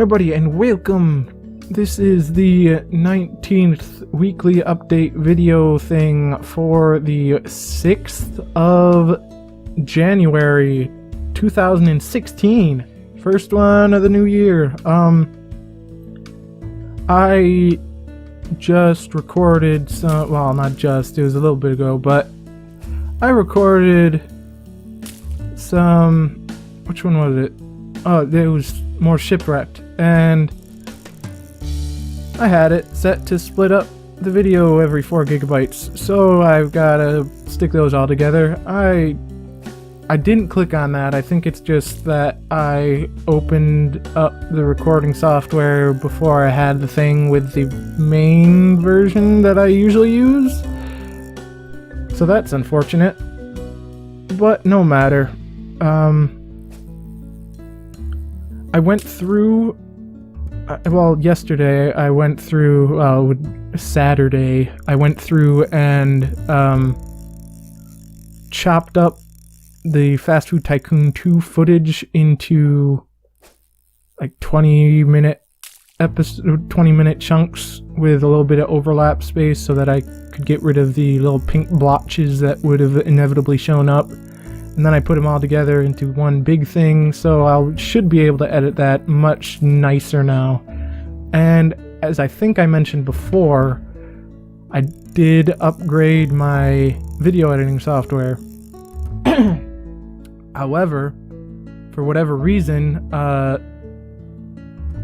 everybody, and welcome. This is the 19th weekly update video thing for the 6th of January 2016. First one of the new year. I just recorded some, well, not just, it was a little bit ago, but I recorded some, which one was it? Oh, it was more Shipwrecked, and I had it set to split up the video every 4 gigabytes, so I've gotta stick those all together. I didn't click on that. I think it's just that I opened up the recording software before I had the thing with the main version that I usually use, so that's unfortunate, but no matter. I went through, yesterday I went through, Saturday, I went through and chopped up the Fast Food Tycoon 2 footage into like 20-minute chunks with a little bit of overlap space so that I could get rid of the little pink blotches that would have inevitably shown up. And then I put them all together into one big thing, so I should be able to edit that much nicer now. And as I think I mentioned before, I did upgrade my video editing software. However, for whatever reason, the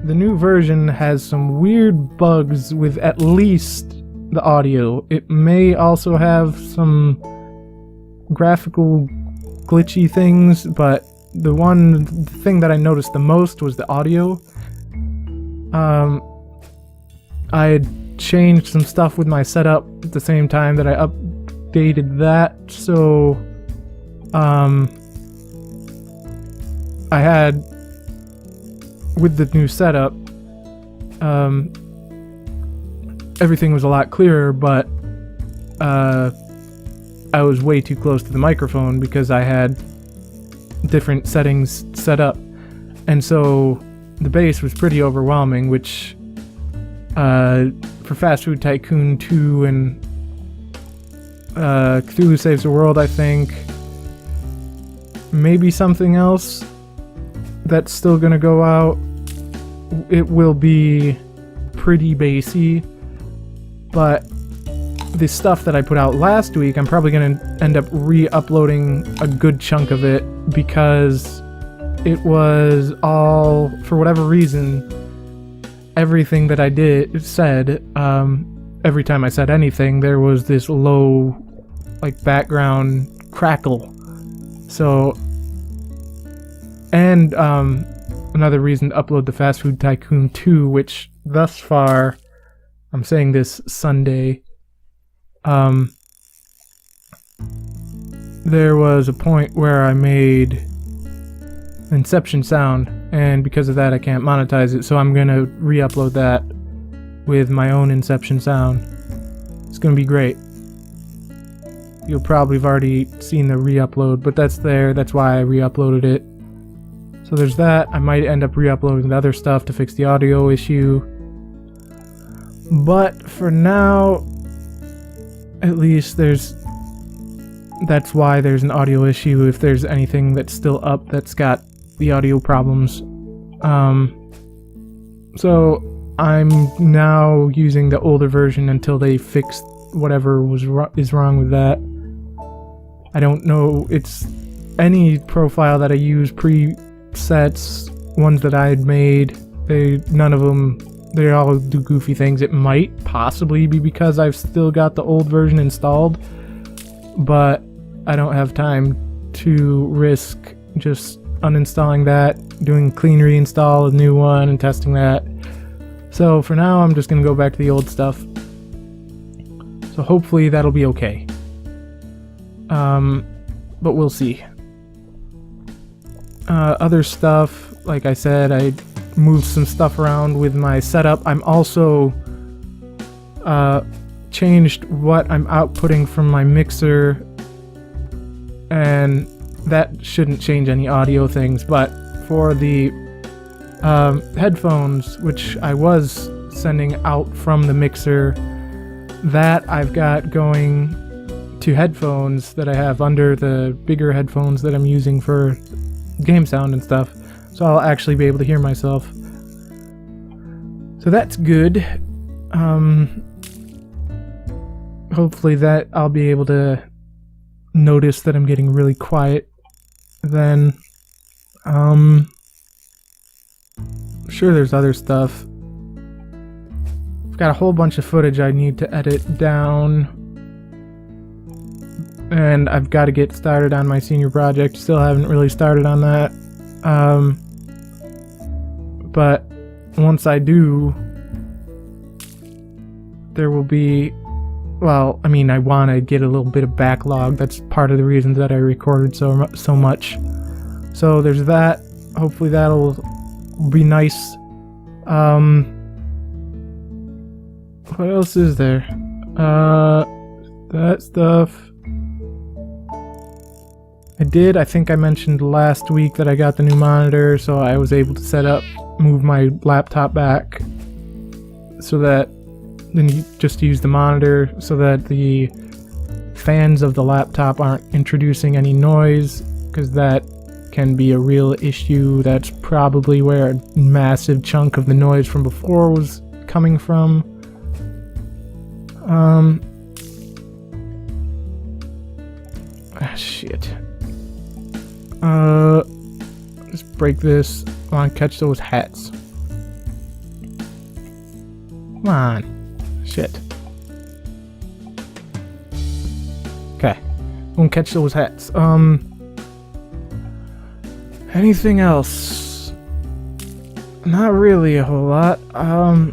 new version has some weird bugs with at least the audio. It may also have some graphical glitchy things, but the thing that I noticed the most was the audio. I had changed some stuff with my setup at the same time that I updated that, so I had, with the new setup, everything was a lot clearer, but I was way too close to the microphone because I had different settings set up, and so the bass was pretty overwhelming, which for Fast Food Tycoon 2 and Cthulhu Saves the World, I think, maybe something else that's still gonna go out, it will be pretty bassy, but the stuff that I put out last week, I'm probably going to end up re-uploading a good chunk of it because it was all, for whatever reason, everything that I said, every time I said anything, there was this low, like, background crackle. So, and another reason to upload the Fast Food Tycoon 2, which thus far, I'm saying this Sunday, there was a point where I made Inception sound, and because of that I can't monetize it, so I'm gonna re-upload that with my own Inception sound. It's gonna be great. You'll probably have already seen the re-upload, but that's there, that's why I re-uploaded it. So there's that. I might end up re-uploading the other stuff to fix the audio issue, but for now, at least that's why there's an audio issue if there's anything that's still up that's got the audio problems. So I'm now using the older version until they fix whatever is wrong with that. I don't know, it's any profile that I use, presets, ones that I had made, none of them, they all do goofy things. It might possibly be because I've still got the old version installed, but I don't have time to risk just uninstalling that, doing clean reinstall, a new one, and testing that. So for now, I'm just going to go back to the old stuff. So hopefully that'll be okay. But we'll see. Other stuff, like I said, I moved some stuff around with my setup. I'm also changed what I'm outputting from my mixer, and that shouldn't change any audio things, but for the headphones, which I was sending out from the mixer, that I've got going to headphones that I have under the bigger headphones that I'm using for game sound and stuff, so I'll actually be able to hear myself. So that's good. Hopefully that I'll be able to notice that I'm getting really quiet then. Sure, there's other stuff. I've got a whole bunch of footage I need to edit down, and I've got to get started on my senior project. Still haven't really started on that. But once I do, there will be, well, I mean, I want to get a little bit of backlog. That's part of the reason that I recorded so much. So there's that. Hopefully that'll be nice. What else is there? That stuff. I think I mentioned last week that I got the new monitor, so I was able to move my laptop back so that then you just use the monitor so that the fans of the laptop aren't introducing any noise, because that can be a real issue. That's probably where a massive chunk of the noise from before was coming from. Shit. Just break this. Come on, catch those hats. Come on. Shit. Okay. Won't catch those hats. Anything else? Not really a whole lot. I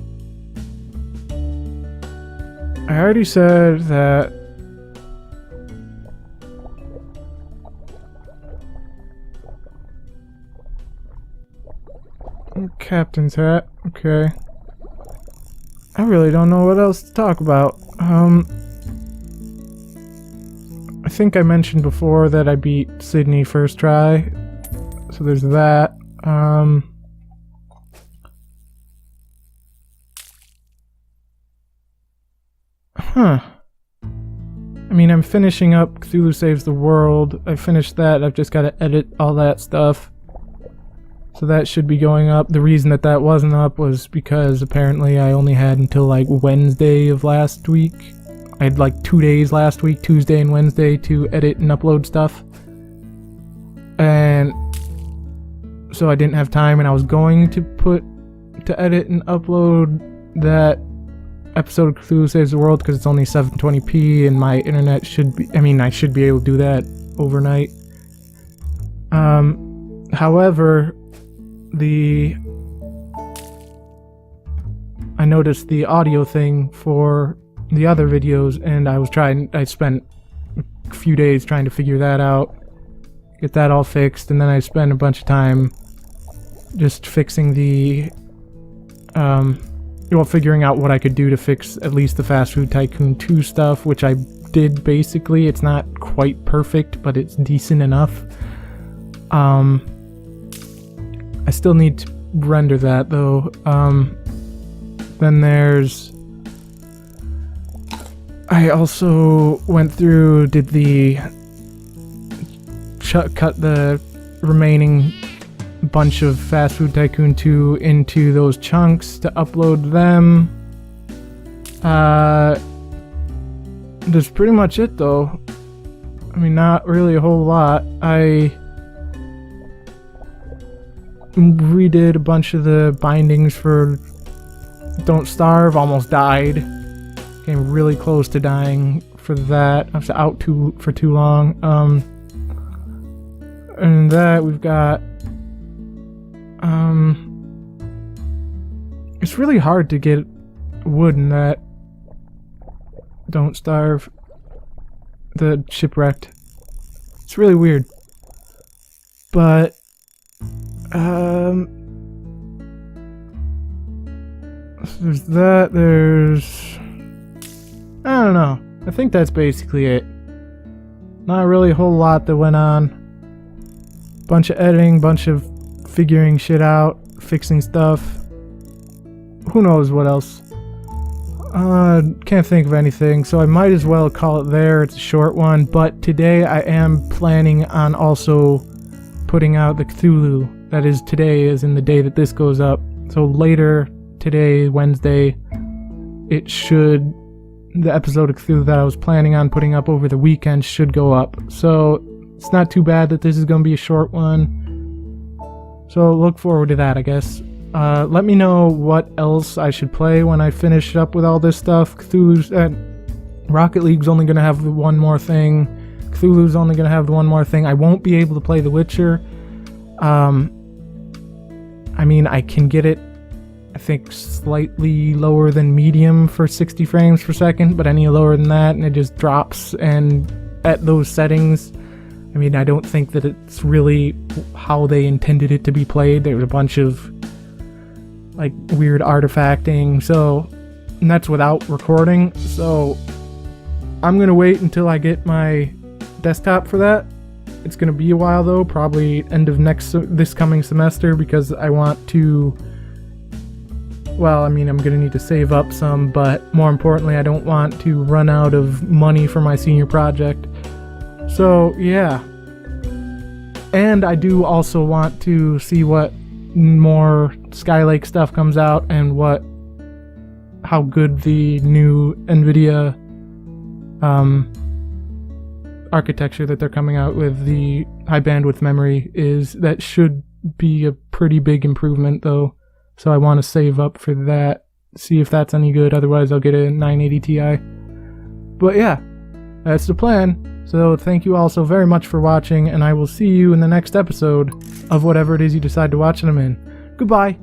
already said that captain's hat. Okay. I really don't know what else to talk about. I think I mentioned before that I beat Sydney first try, so there's that. I mean, I'm finishing up Cthulhu Saves the World. I finished that. I've just got to edit all that stuff. So that should be going up. The reason that that wasn't up was because apparently I only had until like Wednesday of last week. I had like 2 days last week, Tuesday and Wednesday, to edit and upload stuff. And so I didn't have time, and I was going to edit and upload that episode of Cthulhu Saves the World because it's only 720p and my internet should be, I mean, I should be able to do that overnight. However, I noticed the audio thing for the other videos, and I spent a few days trying to figure that out, get that all fixed, and then I spent a bunch of time just fixing figuring out what I could do to fix at least the Fast Food Tycoon 2 stuff, which I did basically. It's not quite perfect, but it's decent enough. I still need to render that though. Then I also went through, cut the remaining bunch of Fast Food Tycoon 2 into those chunks to upload them. That's pretty much it though. I mean, not really a whole lot. I redid a bunch of the bindings for Don't Starve, almost died. Came really close to dying for that. I was out for too long. And that we've got it's really hard to get wood in that Don't Starve, the Shipwrecked. It's really weird. But there's that, I don't know. I think that's basically it. Not really a whole lot that went on. Bunch of editing, bunch of figuring shit out, fixing stuff. Who knows what else. Can't think of anything, so I might as well call it there. It's a short one, but today I am planning on also putting out the Cthulhu. That is today, as in the day that this goes up. So later today, Wednesday, the episode of Cthulhu that I was planning on putting up over the weekend should go up. So it's not too bad that this is going to be a short one. So look forward to that, I guess. Let me know what else I should play when I finish up with all this stuff. Rocket League's only going to have one more thing. Cthulhu's only going to have one more thing. I won't be able to play The Witcher. I mean, I can get it, I think, slightly lower than medium for 60 frames per second, but any lower than that and it just drops. And at those settings, I mean, I don't think that it's really how they intended it to be played. There's a bunch of like weird artifacting, and that's without recording. So I'm gonna wait until I get my desktop for that. It's gonna be a while though, probably end of this coming semester, because I want to, well, I mean, I'm gonna need to save up some, but more importantly, I don't want to run out of money for my senior project. So yeah, and I do also want to see what more Skylake stuff comes out and how good the new NVIDIA architecture that they're coming out with, the high bandwidth memory, is. That should be a pretty big improvement though, so I want to save up for that, see if that's any good. Otherwise I'll get a 980 Ti. But yeah, that's the plan. So thank you all so very much for watching, and I will see you in the next episode of whatever it is you decide to watch them in. Goodbye!